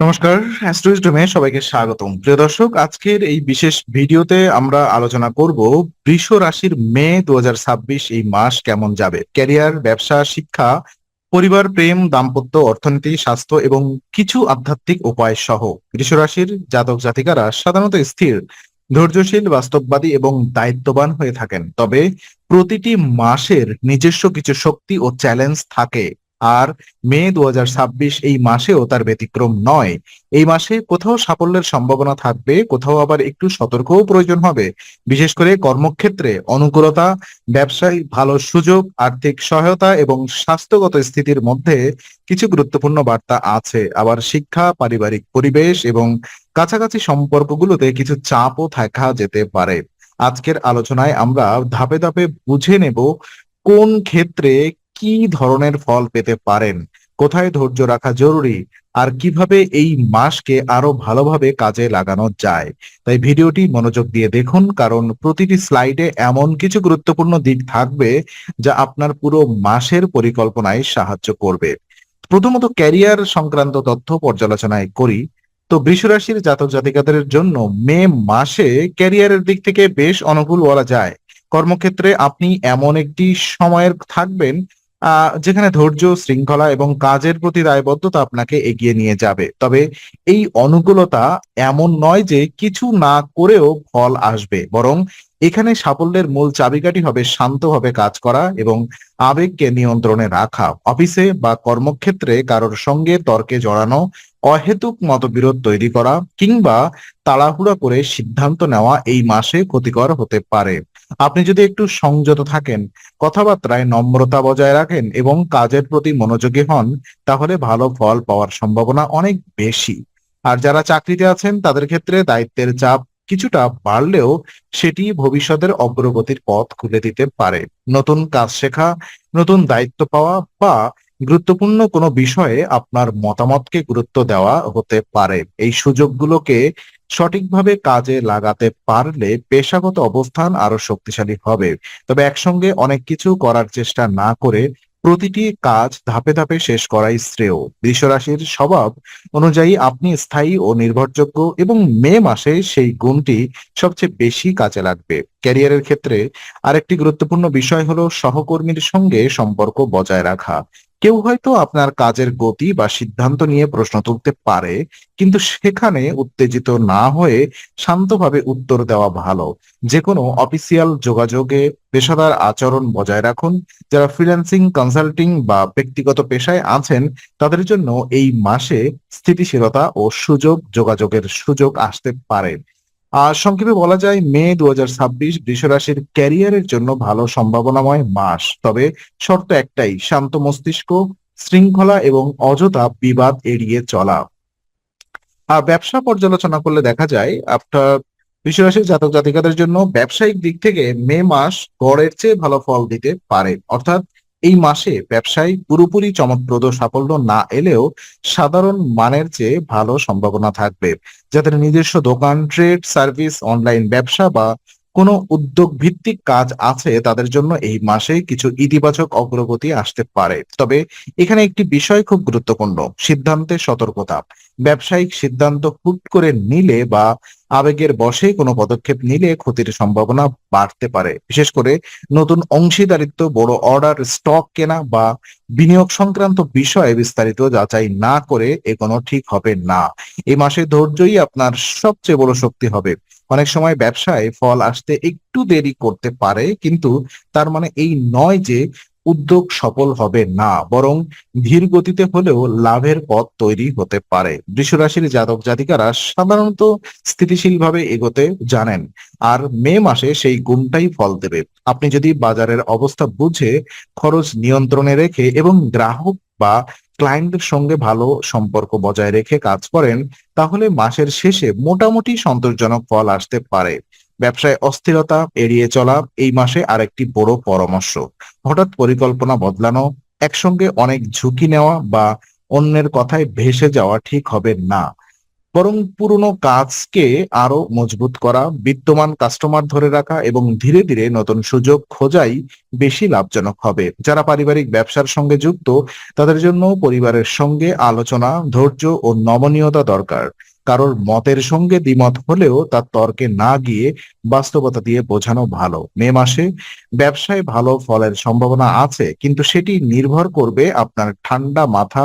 নমস্কার, অ্যাস্ট্রোইজডমে সবাইকে স্বাগতম। প্রিয় দর্শক, আজকের এই বিশেষ ভিডিওতে আমরা আলোচনা করব বৃষ রাশির মে 2026 এই মাস কেমন যাবে। ক্যারিয়ার, ব্যবসা, শিক্ষা, পরিবার, প্রেম, দাম্পত্য, অর্থনীতি, স্বাস্থ্য এবং কিছু আধ্যাত্মিক উপায় সহ। বৃষ রাশির জাতক জাতিকারা সাধারণত স্থির, ধৈর্যশীল, বাস্তববাদী এবং দায়িত্ববান হয়ে থাকেন। তবে প্রতিটি মাসের নিজস্ব কিছু শক্তি ও চ্যালেঞ্জ থাকে। আর মে 2026 এই মাসেও তার ব্যতিক্রম নয়। এই মাসে কোথাও সাফল্যের সম্ভাবনা থাকবে, কোথাও আবার একটু সতর্কও প্রয়োজন হবে। বিশেষ করে কর্মক্ষেত্রে অনুকূলতা, ব্যবসায় ভালো সুযোগ, আর্থিক সহায়তা এবং স্বাস্থ্যগত স্থিতির মধ্যে কিছু গুরুত্বপূর্ণ বার্তা আছে। আবার শিক্ষা, পারিবারিক পরিবেশ এবং কাছাকাছি সম্পর্কগুলোতে কিছু চাপও থাকা যেতে পারে। আজকের আলোচনায় আমরা ধাপে ধাপে বুঝে নেব কোন ক্ষেত্রে কি ধরনের ফল পেতে পারেন, কোথায় ধৈর্য রাখা জরুরি, আর কিভাবে এই মাসকে আরো ভালোভাবে কাজে লাগানো যায়। তাই ভিডিওটি মনোযোগ দিয়ে দেখুন, কারণ প্রতিটি স্লাইডে এমন কিছু গুরুত্বপূর্ণ দিক থাকবে যা আপনার পুরো মাসের পরিকল্পনায় সাহায্য করবে। প্রথমত ক্যারিয়ার সংক্রান্ত তথ্য পর্যালোচনায় করি। তো বৃষ রাশির জাতক জাতিকাদের জন্য মে মাসে ক্যারিয়ারের দিক থেকে বেশ অনুকূল বলা যায়। কর্মক্ষেত্রে আপনি এমন একটি সময়ের থাকবেন যেখানে ধৈর্য, শৃঙ্খলা এবং কাজের প্রতি দায়বদ্ধতা আপনাকে এগিয়ে নিয়ে যাবে। তবে এই অনুকূলতা এমন নয় যে কিছু না করেও ফল আসবে, বরং এখানে সাফল্যের মূল চাবিকাঠি হবে শান্তভাবে কাজ করা এবং আবেগকে নিয়ন্ত্রণে রাখা। অফিসে বা কর্মক্ষেত্রে কারোর সঙ্গে তর্কে জড়ানো, অহেতুক মতবিরোধ তৈরি করা কিংবা তাড়াহুড়া করে সিদ্ধান্ত নেওয়া এই মাসে ক্ষতিকর হতে পারে। আপনি যদি একটু সংযত থাকেন, কথাবার্তায় নম্রতা বজায় রাখেন এবং কাজের প্রতি মনোযোগী হন, তাহলে ভালো ফল পাওয়ার সম্ভাবনা অনেক বেশি। আর যারা চাকরিতে আছেন তাদের ক্ষেত্রে দায়িত্বের চাপ কিছুটা বাড়লেও সেটি ভবিষ্যতের অগ্রগতির পথ খুলে দিতে পারে। নতুন কাজ শেখা, নতুন দায়িত্ব পাওয়া বা গুরুত্বপূর্ণ কোনো বিষয়ে আপনার মতামতকে গুরুত্ব দেওয়া হতে পারে। এই সুযোগগুলোকে সঠিকভাবে কাজে লাগাতে পারলে পেশাগত অবস্থান আরো শক্তিশালী হবে। তবে একসঙ্গে অনেক কিছু করার চেষ্টা না করে প্রতিটি কাজ ধাপে ধাপে শেষ করাই শ্রেয়। বৃষ রাশির স্বভাব অনুযায়ী আপনি স্থায়ী ও নির্ভরযোগ্য, এবং মে মাসে সেই গুণটি সবচেয়ে বেশি কাজে লাগবে। ক্যারিয়ারের ক্ষেত্রে আরেকটি গুরুত্বপূর্ণ বিষয় হলো সহকর্মীর সঙ্গে সম্পর্ক বজায় রাখা। কেউ হয়তো আপনার কাজের গতি বা সিদ্ধান্ত নিয়ে প্রশ্ন তুলতে পারে, কিন্তু সেখানে উত্তেজিত না হয়ে শান্তভাবে উত্তর দেওয়া ভালো। যে কোনো অফিসিয়াল যোগাযোগে পেশাদার আচরণ বজায় রাখুন। যারা ফ্রিল্যান্সিং, কনসাল্টিং বা ব্যক্তিগত পেশায় আছেন তাদের জন্য এই মাসে স্থিতিশীলতা ও যোগাযোগের সুযোগ আসতে পারে। আর সংক্ষেপে বলা যায় মে 2026 বৃষ রাশির ক্যারিয়ারের জন্য ভালো সম্ভাবনাময় মাস। তবে শর্ত একটাই, শান্ত মস্তিষ্ক, শৃঙ্খলা এবং অযথা বিবাদ এড়িয়ে চলা। আর ব্যবসা পর্যালোচনা করলে দেখা যায় আপনার বৃষ রাশির জাতক জাতিকাদের জন্য ব্যবসায়িক দিক থেকে মে মাস গড়ের চেয়ে ভালো ফল দিতে পারে। অর্থাৎ এই মাসে ব্যবসায় পুরোপুরি চমকপ্রদ সাফল্য না এলেও সাধারণ মানের চেয়ে ভালো সম্ভাবনা থাকবে। যাদের নিজস্ব দোকান, ট্রেড, সার্ভিস, অনলাইন ব্যবসা বা কোনো উদ্যোগ ভিত্তিক কাজ আছে তাদের জন্য এই মাসে কিছু ইতিবাচক অগ্রগতি আসতে পারে। তবে এখানে একটি বিষয় খুব গুরুত্বপূর্ণ, সিদ্ধান্তে সতর্কতা। ব্যবসায়িক সিদ্ধান্ত হুট করে নিলে বা আবেগের বশে কোনো পদক্ষেপ নিলে ক্ষতির সম্ভাবনা বাড়তে পারে। বিশেষ করে নতুন অংশীদারিত্ব, বড় অর্ডার, স্টক কেনা বা বিনিয়োগ সংক্রান্ত বিষয়ে বিস্তারিত যাচাই না করে এগোনো ঠিক হবে না। এই মাসে ধৈর্যই আপনার সবচেয়ে বড় শক্তি হবে। অনেক সময় ব্যবসায় ফল আসতে একটু দেরি করতে পারে, কিন্তু তার মানে এই নয় যে উদ্যোগ সফল হবে না, বরং ধীর গতিতে হলেও লাভের পথ তৈরি হতে পারে। বৃষ রাশির জাতক জাতিকারা সাধারণত স্থিতিশীলভাবে এগোতে জানেন, আর মে মাসে সেই গুণটাই ফল দেবে। আপনি যদি বাজারের অবস্থা বুঝে, খরচ নিয়ন্ত্রণে রেখে এবং গ্রাহক বা ক্লায়েন্টদের সঙ্গে ভালো সম্পর্ক বজায় রেখে কাজ করেন, তাহলে মাসের শেষে মোটামুটি সন্তোষজনক ফল আসতে পারে। ব্যবসায় অস্থিরতা এড়িয়ে চলা এই মাসে আরেকটি বড় পরামর্শ। হঠাৎ পরিকল্পনা বদলানো, একসঙ্গে অনেক ঝুঁকি নেওয়া বা অন্যের কথায় ভেসে যাওয়া ঠিক হবে না। বরং পুরনো কাজকে আরো মজবুত করা, বিদ্যমান কাস্টমার ধরে রাখা এবং ধীরে ধীরে নতুন সুযোগ খোঁজাই বেশি লাভজনক হবে। যারা পারিবারিক ব্যবসার সঙ্গে যুক্ত তাদের জন্য পরিবারের সঙ্গে আলোচনা, ধৈর্য ও নমনীয়তা দরকার। কারোর মতের সঙ্গে দ্বিমত হলেও তার তর্কে না গিয়ে বাস্তবতা দিয়ে বোঝানো ভালো। মে মাসে ব্যবসায় ভালো ফলের সম্ভাবনা আছে, কিন্তু সেটি নির্ভর করবে আপনার ঠান্ডা মাথা,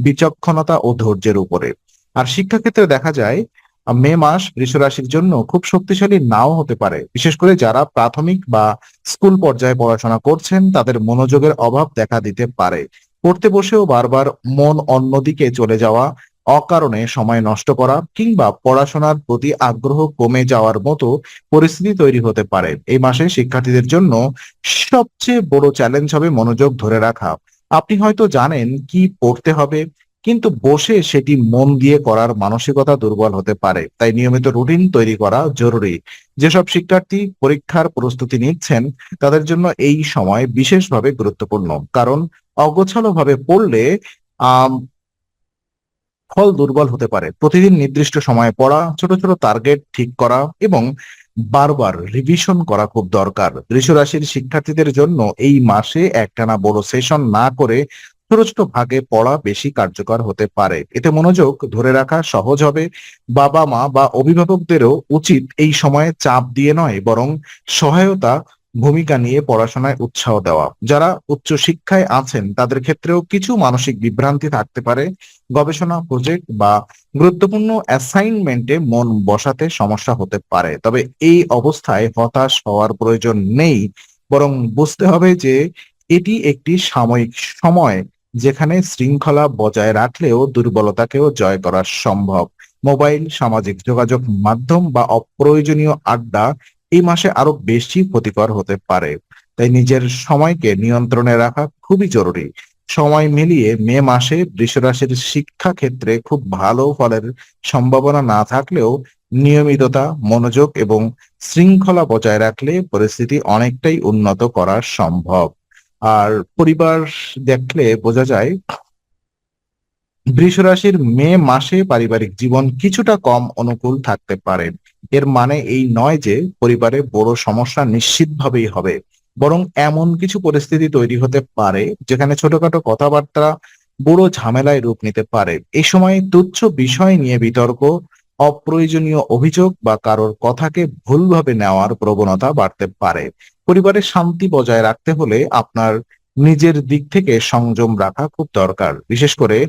বিচক্ষণতা ও ধৈর্যের উপরে। আর শিক্ষাক্ষেত্রে দেখা যায় মে মাস বৃষ রাশির জন্য খুব শক্তিশালী নাও হতে পারে। বিশেষ করে যারা প্রাথমিক বা স্কুল পর্যায়ে পড়াশোনা করছেন তাদের মনোযোগের অভাব দেখা দিতে পারে। পড়তে বসেও বারবার মন অন্যদিকে চলে যাওয়া, অকারণে সময় নষ্ট করা কিংবা পড়াশোনার প্রতি আগ্রহ কমে যাওয়ার মতো পরিস্থিতি তৈরি হতে পারে। এই মাসে শিক্ষার্থীদের জন্য সবচেয়ে বড় চ্যালেঞ্জ হবে মনোযোগ ধরে রাখা। আপনি হয়তো জানেন কি পড়তে হবে, কিন্তু বসে সেটি মন দিয়ে করার মানসিকতা দুর্বল হতে পারে। তাই নিয়মিত রুটিন তৈরি করা জরুরি। যেসব শিক্ষার্থী পরীক্ষার প্রস্তুতি নিচ্ছেন তাদের জন্য এই সময় বিশেষভাবে গুরুত্বপূর্ণ, কারণ অগোছালোভাবে পড়লে আম ফল দুর্বল হতে পারে। প্রতিদিন নির্দিষ্ট সময়ে পড়া, ছোট ছোট টার্গেট ঠিক করা এবং বারবার রিভিশন করা খুব দরকার। বৃষ রাশির শিক্ষার্থীদের জন্য এই মাসে একটানা বড় সেশন না করে ছোট ছোট ভাগে পড়া বেশি কার্যকর হতে পারে। এতে মনোযোগ ধরে রাখা সহজ হবে। বাবা মা বা অভিভাবকদেরও উচিত এই সময়ে চাপ দিয়ে নয়, বরং সহায়তা ভূমিকা নিয়ে পড়াশোনায় উৎসাহ দেওয়া। যারা উচ্চ শিক্ষায় আছেন তাদের ক্ষেত্রেও কিছু মানসিক বিভ্রান্তি থাকতে পারে। গবেষণা প্রজেক্ট বা গুরুত্বপূর্ণ অ্যাসাইনমেন্টে মন বসাতে সমস্যা হতে পারে। তবে এই অবস্থায় হতাশ হওয়ার প্রয়োজন নেই, বরং বুঝতে হবে যে এটি একটি সাময়িক সময়, যেখানে শৃঙ্খলা বজায় রাখলেও দুর্বলতাকেও জয় করা সম্ভব। মোবাইল, সামাজিক যোগাযোগ মাধ্যম বা অপ্রয়োজনীয় আড্ডা এই মাসে আরো বেশি ক্ষতিকর হতে পারে। তাই নিজের সময়কে নিয়ন্ত্রণে রাখা খুবই জরুরি। সময় মিলিয়ে মে মাসে বৃষ রাশির শিক্ষা ক্ষেত্রে খুব ভালো ফলের সম্ভাবনা না থাকলেও নিয়মিততা, মনোযোগ এবং শৃঙ্খলা বজায় রাখলে পরিস্থিতি অনেকটাই উন্নত করা সম্ভব। আর পরিবার দেখলে বোঝা যায় বৃষ রাশির মে মাসে পারিবারিক জীবন কিছুটা কম অনুকূল থাকতে পারে। এর মানে এই নয় যে পরিবারে বড় সমস্যা নিশ্চিতভাবেই হবে, বরং এমন কিছু পরিস্থিতি তৈরি হতে পারে যেখানে ছোটখাটো কথাবার্তা বড় ঝামেলায় রূপ নিতে পারে। এই সময় তুচ্ছ বিষয় নিয়ে বিতর্ক, অপ্রয়োজনীয় অভিযোগ বা কারোর কথাকে ভুলভাবে নেওয়ার প্রবণতা বাড়তে পারে। পরিবারের শান্তি বজায় রাখতে হলে আপনার নিজের দিক থেকে সংযম রাখা খুব দরকার। বিশেষ করে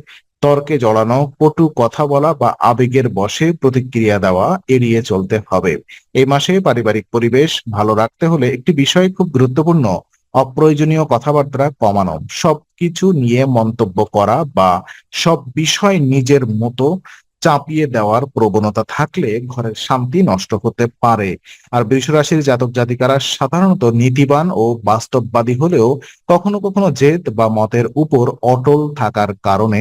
তর্কে জড়ানো, কটু কথা বলা বা আবেগের বশে প্রতিক্রিয়া দেওয়া এড়িয়ে চলতে হবে। এই মাসে পারিবারিক পরিবেশ ভালো রাখতে হলে একটি বিষয় খুব গুরুত্বপূর্ণ: অপ্রয়োজনীয় কথাবার্তা কমানো। সবকিছু নিয়ে মন্তব্য করা বা সব বিষয় নিজের মতো চাপিয়ে দেওয়ার প্রবণতা থাকলে ঘরের শান্তি নষ্ট হতে পারে। আর বৃষ রাশির জাতক জাতিকারা সাধারণত নীতিবান ও বাস্তববাদী হলেও কখনো কখনো জেদ বা মতের উপর অটল থাকার কারণে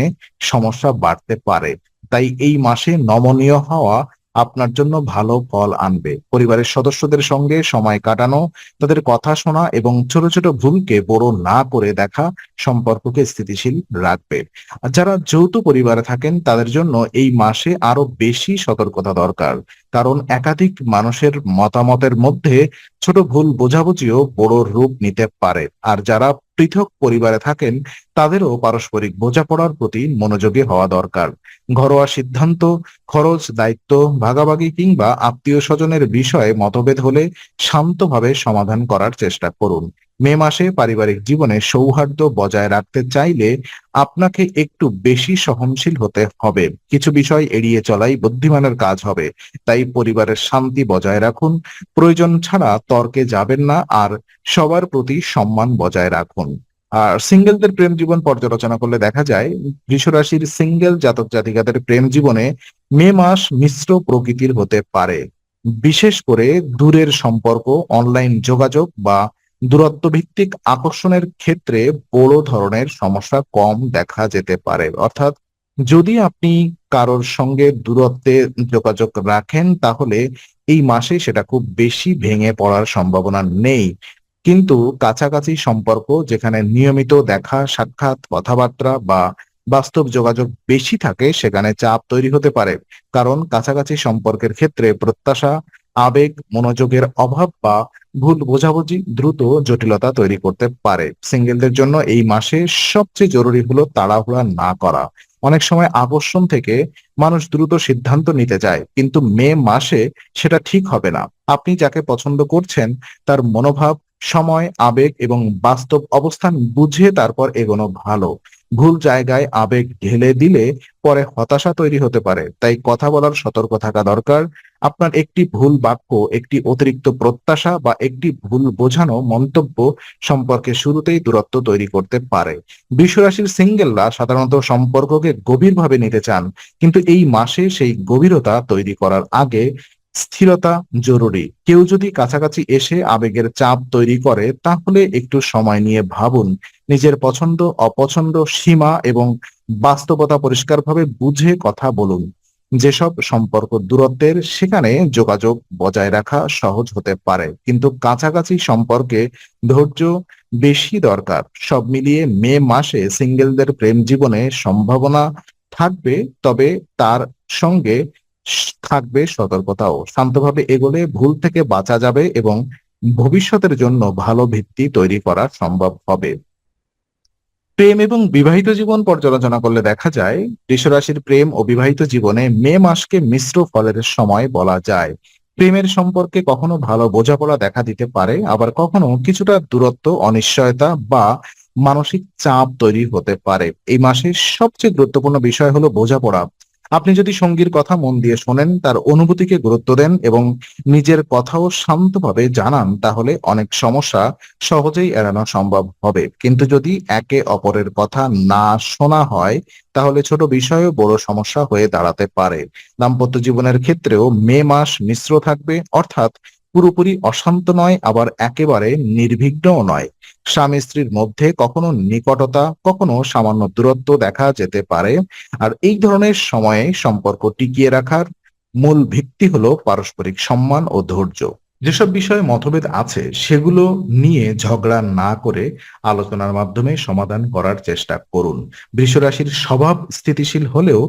সমস্যা বাড়তে পারে। তাই এই মাসে নমনীয় হওয়া আপনার জন্য ভালো ফল আনবে। পরিবারের সদস্যদের সঙ্গে সময় কাটানো, তাদের কথা শোনা এবং ছোট ছোট ভুলকে বড় না করে দেখা সম্পর্ককে স্থিতিশীল রাখবে। আর যারা যৌথ পরিবারে থাকেন তাদের জন্য এই মাসে আরো বেশি সতর্কতা দরকার, কারণ একাধিক মানুষের মতামতের মধ্যে ছোট ভুল বোঝাবুঝিও বড় রূপ নিতে পারে। আর যারা পৃথক পরিবারে থাকেন তাদেরও পারস্পরিক বোঝাপড়ার প্রতি মনোযোগী হওয়া দরকার। ঘরোয়া সিদ্ধান্ত, খরচ, দায়িত্ব ভাগাভাগি কিংবা আত্মীয় স্বজনের বিষয়ে মতভেদ হলে শান্তভাবে সমাধান করার চেষ্টা করুন। মে মাসে পারিবারিক জীবনে সৌহার্দ্য বজায় রাখতে চাইলে আপনাকে একটু বেশি সহনশীল হতে হবে। কিছু বিষয় এড়িয়ে চলাই বুদ্ধিমানের কাজ হবে। তাই পরিবারের শান্তি বজায় রাখুন, প্রয়োজন ছাড়া তর্কে যাবেন না, আর সবার প্রতি সম্মান বজায় রাখুন। আর সিঙ্গেলদের প্রেম জীবন পর্যালোচনা করলে দেখা যায় বৃষ রাশির সিঙ্গেল জাতক জাতিকাদের প্রেম জীবনে মে মাস মিশ্র প্রকৃতির হতে পারে। বিশেষ করে দূরের সম্পর্ক, অনলাইন যোগাযোগ বা দূরত্ব ভিত্তিক আকর্ষণের ক্ষেত্রে বড় ধরনের সমস্যা কম দেখা যেতে পারে। অর্থাৎ যদি আপনি কারোর সঙ্গে দূরত্বে যোগাযোগ রাখেন তাহলে এই মাসে সেটা খুব বেশি ভেঙে পড়ার সম্ভাবনা নেই। কিন্তু কাছাকাছি সম্পর্ক, যেখানে নিয়মিত দেখা সাক্ষাৎ, কথাবার্তা বা বাস্তব যোগাযোগ বেশি থাকে সেখানে চাপ তৈরি হতে পারে, কারণ কাছাকাছি সম্পর্কের ক্ষেত্রে প্রত্যাশা, আবেগ, মনোযোগের অভাব বা ভুল বোঝাবুঝি দ্রুত জটিলতা তৈরি করতে পারে। সিঙ্গেলদের জন্য এই মাসে সবচেয়ে জরুরি হলো তাড়াহুড়া না করা। অনেক সময় আকর্ষণ থেকে মানুষ দ্রুত সিদ্ধান্ত নিতে চায়, কিন্তু মে মাসে সেটা ঠিক হবে না। আপনি যাকে পছন্দ করছেন তার মনোভাব, সময়, আবেগ এবং বাস্তব অবস্থান বুঝে তারপর এগোনো ভালো। ভুল জায়গায় আবেগ ঢেলে দিলে পরে হতাশা তৈরি হতে পারে, তাই কথা বলার সতর্ক থাকা দরকার। আপনার একটি ভুল বাক্য, একটি অতিরিক্ত প্রত্যাশা বা একটি ভুল বোঝানো মন্তব্য সম্পর্কে শুরুতেই দূরত্ব তৈরি করতে পারে। বৃষরাশির সিঙ্গেলরা সাধারণত সম্পর্ককে গভীরভাবে নিতে চান, কিন্তু এই মাসে সেই গভীরতা তৈরি করার আগে স্থিরতা জরুরি। কেউ যদি কাছাকাছি এসে আবেগের চাপ তৈরি করে, তাহলে একটু সময় নিয়ে ভাবুন। নিজের পছন্দ, অপছন্দ, সীমা এবং বাস্তবতা পরিষ্কারভাবে বুঝে কথা বলুন। যেসব সম্পর্ক দূরত্বের, সেখানে যোগাযোগ বজায় রাখা সহজ হতে পারে, কিন্তু কাছাকাছি সম্পর্কে ধৈর্য বেশি দরকার। সব মিলিয়ে মে মাসে সিঙ্গেলদের প্রেম জীবনে সম্ভাবনা থাকবে, তবে তার সঙ্গে থাকবে সতর্কতাও। শান্তভাবে এগোলে ভুল থেকে বাঁচা যাবে এবং ভবিষ্যতের জন্য ভালো ভিত্তি তৈরি করা সম্ভব হবে। প্রেম এবং বিবাহিত জীবন পর্যালোচনা করলে দেখা যায়, বৃষরাশির প্রেম ও বিবাহিত জীবনে মে মাসকে মিশ্র ফলের সময় বলা যায়। প্রেমের সম্পর্কে কখনো ভালো বোঝাপড়া দেখা দিতে পারে, আবার কখনো কিছুটা দূরত্ব, অনিশ্চয়তা বা মানসিক চাপ তৈরি হতে পারে। এই মাসের সবচেয়ে গুরুত্বপূর্ণ বিষয় হলো বোঝাপড়া। আপনি যদি সঙ্গীর কথা মন দিয়ে শোনেন, তার অনুভূতিকে গুরুত্ব দেন এবং নিজের কথাও শান্তভাবে জানান, তাহলে অনেক সমস্যা সহজেই এড়ানো সম্ভব হবে। কিন্তু যদি একে অপরের কথা না শোনা হয়, তাহলে ছোট বিষয়েও বড় সমস্যা হয়ে দাঁড়াতে পারে। দাম্পত্য জীবনের ক্ষেত্রেও মে মাস মিশ্র থাকবে, অর্থাৎ পুরোপুরি অশান্ত নয়, আবার একেবারে নির্বিঘ্নও নয়। স্বামী স্ত্রীর মধ্যে কখনো নিকটতা, কখনো সামান্য দূরত্ব দেখা যেতে পারে। আর এই ধরনের সময়ে সম্পর্ক টিকিয়ে রাখার মূল ভিত্তি হলো পারস্পরিক সম্মান ও ধৈর্য। যেসব বিষয়ে মতভেদ আছে সেগুলো নিয়ে ঝগড়া না করে আলোচনার মাধ্যমে সমাধান করার চেষ্টা করুন। বৃষরাশির স্বভাব স্থিতিশীল হলেও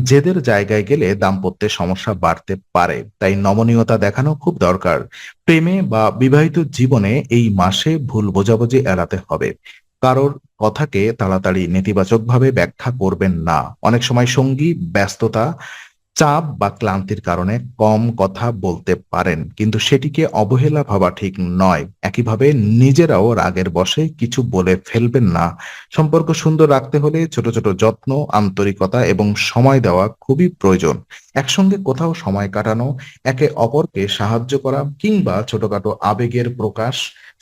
জেদের জায়গায় গেলে দাম্পত্যে সমস্যা বাড়তে পারে, তাই নমনীয়তা দেখানো খুব দরকার। প্রেমে বা বিবাহিত জীবনে এই মাসে ভুল বোঝাবুঝি এড়াতে হবে। কারোর কথাকে তাড়াতাড়ি নেতিবাচকভাবে ব্যাখ্যা করবেন না। অনেক সময় সঙ্গী ব্যস্ততা, চাপ বা ক্লান্তির কারণে কম কথা বলতে পারেন, কিন্তু সেটিকে অবহেলা ভাবা ঠিক নয়। একইভাবে নিজেরাও রাগের বশে কিছু বলে ফেলবেন না। সম্পর্ক সুন্দর রাখতে হলে ছোট ছোট যত্ন, আন্তরিকতা এবং সময় দেওয়া খুবই প্রয়োজন। একসঙ্গে কোথাও সময় কাটানো, একে অপরকে সাহায্য করা কিংবা ছোটখাটো আবেগের প্রকাশ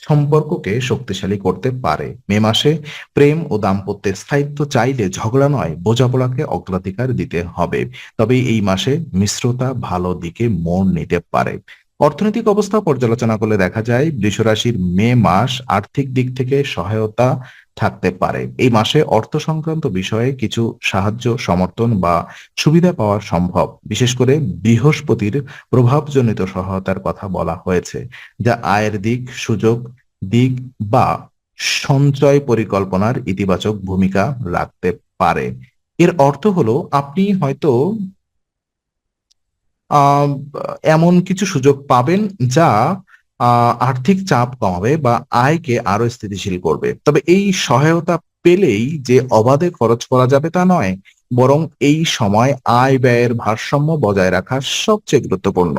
সম্পর্ককে শক্তিশালী করতে পারে। মে মাসে প্রেম ও দাম্পত্যের স্থায়িত্ব চাইলে ঝগড়া নয়, বোঝাপড়াকে অগ্রাধিকার দিতে হবে। তবে এই মাসে মিশ্রতা ভালো দিকে মোড় নিতে পারে। অর্থনৈতিক অবস্থা পর্যালোচনা করলে দেখা যায়, বৃষরাশির মে মাস আর্থিক দিক থেকে সহায়তা থাকতে পারে। এই মাসে অর্থ সংক্রান্ত বিষয়ে কিছু সাহায্য, সমর্থন বা সুবিধা পাওয়া সম্ভব। বিশেষ করে বৃহস্পতির প্রভাবজনিত সহায়তার কথা বলা হয়েছে, যা আয়ের দিক, সুযোগ দিক বা সঞ্চয় পরিকল্পনার ইতিবাচক ভূমিকা রাখতে পারে। এর অর্থ হলো আপনি হয়তো আহ, এমন কিছু সুযোগ পাবেন যা আর্থিক চাপ কমাবে বা আয়কে আরো স্থিতিশীল করবে। তবে এই সহায়তা পেলেই যে অবাধে খরচ করা যাবে তা নয়, বরং এই সময় আয় ব্যয়ের ভারসাম্য বজায় রাখা সবচেয়ে গুরুত্বপূর্ণ।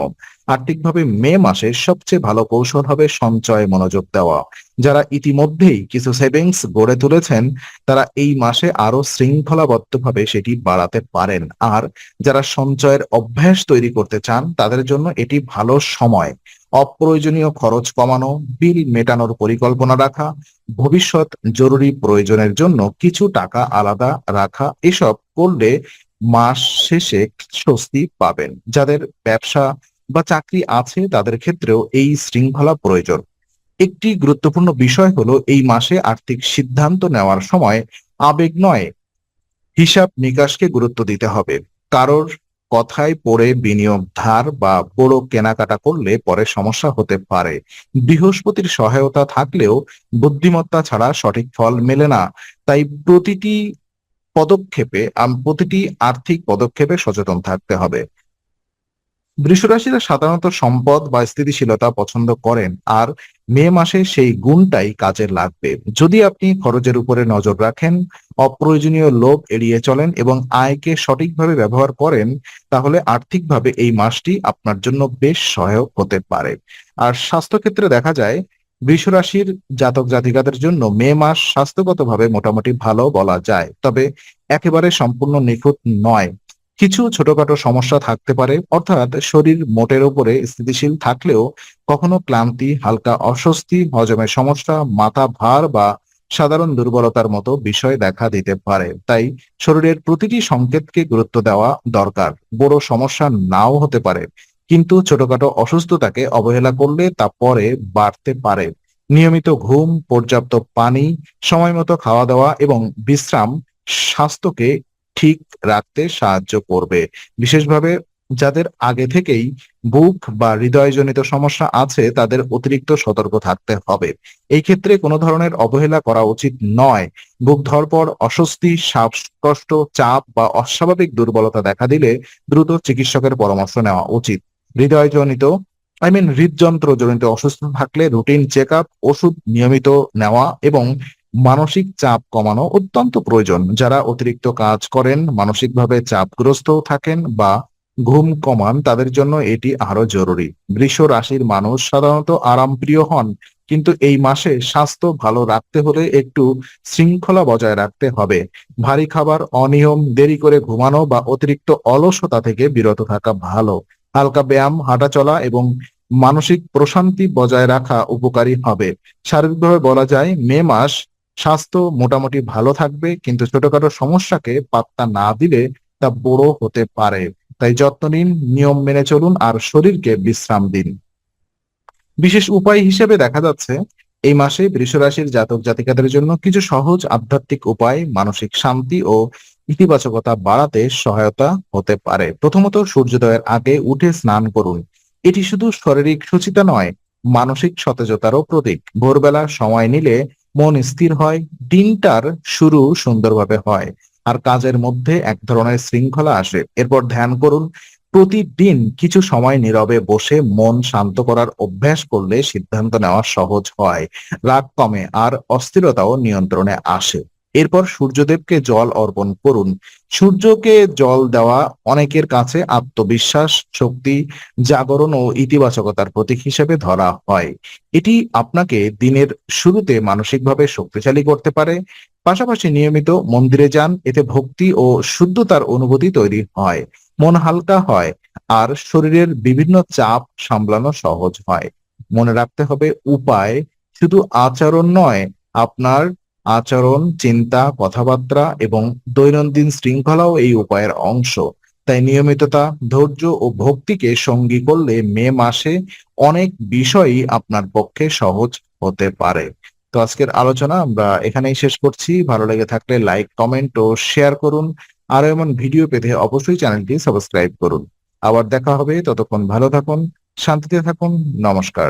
আর্থিকভাবে মে মাসে সবচেয়ে ভালো কৌশল হবে সঞ্চয়ে মনোযোগ দেওয়া। যারা ইতিমধ্যেই কিছু সেভিংস গড়ে তুলেছেন, তারা এই মাসে আরো শৃঙ্খলাবদ্ধভাবে সেটি বাড়াতে পারেন। আর যারা সঞ্চয়ের অভ্যাস তৈরি করতে চান, তাদের জন্য এটি ভালো সময়। অপ্রয়োজনীয় খরচ কমানো, বিল মেটানোর পরিকল্পনা রাখা, ভবিষ্যৎ জরুরি প্রয়োজনের জন্য কিছু টাকা আলাদা রাখা, এসব করলে মাস শেষে স্বস্তি পাবেন। যাদের ব্যবসা বা চাকরি আছে, তাদের ক্ষেত্রেও এই শৃঙ্খলা প্রয়োজন। একটি গুরুত্বপূর্ণ বিষয় হলো, এই মাসে আর্থিক সিদ্ধান্ত নেওয়ার সময় আবেগ নয়, হিসাব নিকাশকে গুরুত্ব দিতে হবে। কারোর কথায় পড়ে বিনিয়োগ, ধার বা বড় কেনাকাটা করলে পরে সমস্যা হতে পারে। বৃহস্পতির সহায়তা থাকলেও বুদ্ধিমত্তা ছাড়া সঠিক ফল মেলে না, তাই প্রতিটি প্রতিটি আর্থিক পদক্ষেপে সচেতন থাকতে হবে। বৃষ রাশিরা সাধারণত সম্পদ বা স্থিতিশীলতা পছন্দ করেন, আর মে মাসে সেই গুণটাই কাজে লাগবে। যদি আপনি খরচের উপরে নজর রাখেন, অপ্রয়োজনীয় লোভ এড়িয়ে চলেন এবং আয়কে সঠিকভাবে ব্যবহার করেন, তাহলে আর্থিকভাবে এই মাসটি আপনার জন্য বেশ সহায়ক হতে পারে। আর স্বাস্থ্যক্ষেত্রে দেখা যায়, বৃষ রাশির জাতক জাতিকাদের জন্য মে মাস স্বাস্থ্যগতভাবে মোটামুটি ভালো বলা যায়, তবে একেবারে সম্পূর্ণ নিখুঁত নয়। কিছু ছোটখাটো সমস্যা থাকতে পারে, অর্থাৎ শরীর মোটের উপরে স্থিতিশীল থাকলেও কখনো ক্লান্তি, হালকা অস্বস্তি, হজমের সমস্যা, মাথা ভার বা সাধারণ দুর্বলতার মতো বিষয় দেখা দিতে পারে। তাই শরীরের প্রতিটি সংকেতকে গুরুত্ব দেওয়া দরকার। বড় সমস্যা নাও হতে পারে, কিন্তু ছোটখাটো অসুস্থতাকে অবহেলা করলে তা পরে বাড়তে পারে। নিয়মিত ঘুম, পর্যাপ্ত পানি, সময় মতো খাওয়া দাওয়া এবং বিশ্রাম স্বাস্থ্যকে ঠিক রাখতে সাহায্য করবে। বিশেষভাবে যাদের আগে থেকেই বুক বা হৃদয়জনিত সমস্যা আছে, তাদের অতিরিক্ত সতর্ক থাকতে হবে। এই ক্ষেত্রে কোনো ধরনের অবহেলা করা উচিত নয়। বুক ধড়ফড়, অস্বস্তি, শ্বাসকষ্ট, চাপ বা অস্বাভাবিক দুর্বলতা দেখা দিলে দ্রুত চিকিৎসকের পরামর্শ নেওয়া উচিত। হৃদয়জনিত হৃদযন্ত্রজনিত অসুস্থতা থাকলে রুটিন চেক আপ, ওষুধ নিয়মিত নেওয়া এবং মানসিক চাপ কমানো অত্যন্ত প্রয়োজন। যারা অতিরিক্ত কাজ করেন, মানসিকভাবে চাপগ্রস্ত থাকেন বা ঘুম কমান, তাদের জন্য এটি আরো জরুরি। বৃষ রাশির মানুষ সাধারণত আরামপ্রিয় হন, কিন্তু এই মাসে স্বাস্থ্য ভালো রাখতে হলে একটু শৃঙ্খলা বজায় রাখতে হবে। ভারী খাবার, অনিয়ম, দেরি করে ঘুমানো বা অতিরিক্ত অলসতা থেকে বিরত থাকা ভালো। হালকা ব্যায়াম, হাঁটাচলা এবং মানসিক প্রশান্তি বজায় রাখা উপকারী হবে। শারীরিকভাবে বলা যায়, মে মাস স্বাস্থ্য মোটামুটি ভালো থাকবে, কিন্তু ছোটখাটো সমস্যাকে পাত্তা না দিলে তা বড় হতে পারে। তাই যত্ন নিন, নিয়ম মেনে চলুন আর শরীরকে বিশ্রাম দিন। বিশেষ উপায় হিসেবে দেখা যাচ্ছে, এই মাসে বৃষ রাশির জাতক জাতিকাদের জন্য কিছু সহজ আধ্যাত্মিক উপায় মানসিক শান্তি ও ইতিবাচকতা বাড়াতে সহায়তা হতে পারে। প্রথমত, সূর্যোদয়ের আগে উঠে স্নান করুন। এটি শুধু শারীরিক সুচিতা নয়, মানসিক সতেজতারও প্রতীক। ভোরবেলা সময় নিলে মন স্থির হয়, দিনটার শুরু সুন্দরভাবে হয় আর কাজের মধ্যে এক ধরনের শৃঙ্খলা আসে। এরপর ধ্যান করুন। প্রতিদিন কিছু সময় নীরবে বসে মন শান্ত করার অভ্যাস করলে সিদ্ধান্ত নেওয়া সহজ হয়, রাগ কমে আর অস্থিরতাও নিয়ন্ত্রণে আসে। এরপর সূর্যদেবকে জল অর্পণ করুন। সূর্যকে জল দেওয়া অনেকের কাছে আত্মবিশ্বাস, শক্তি, জাগরণ ও ইতিবাচকতার প্রতীক হিসেবে ধরা হয়। এটি আপনাকে দিনের শুরুতে মানসিকভাবে শক্তিশালী করতে পারে। পাশাপাশি নিয়মিত মন্দিরে যান, এতে ভক্তি ও শুদ্ধতার অনুভূতি তৈরি হয়। মন হালকা হয় আর শরীরের বিভিন্ন চাপ সামলানো সহজ হয়। মনে রাখতে হবে, উপায় শুধু আচরণ নয়, আপনার আচরণ, চিন্তা, কথাবার্তা এবং দৈনন্দিন শৃঙ্খলাও এই উপায়ের অংশ। তাই নিয়মিততা, ধৈর্য ও ভক্তিকে সঙ্গী করলে মে মাসে অনেক বিষয়ই আপনার পক্ষে সহজ হতে পারে। তো আজকের আলোচনা আমরা এখানেই শেষ করছি। ভালো লেগে থাকলে লাইক, কমেন্ট ও শেয়ার করুন। আরো এমন ভিডিও পেতে অবশ্যই চ্যানেলটি সাবস্ক্রাইব করুন। আবার দেখা হবে, ততক্ষণ ভালো থাকুন, শান্তিতে থাকুন। নমস্কার।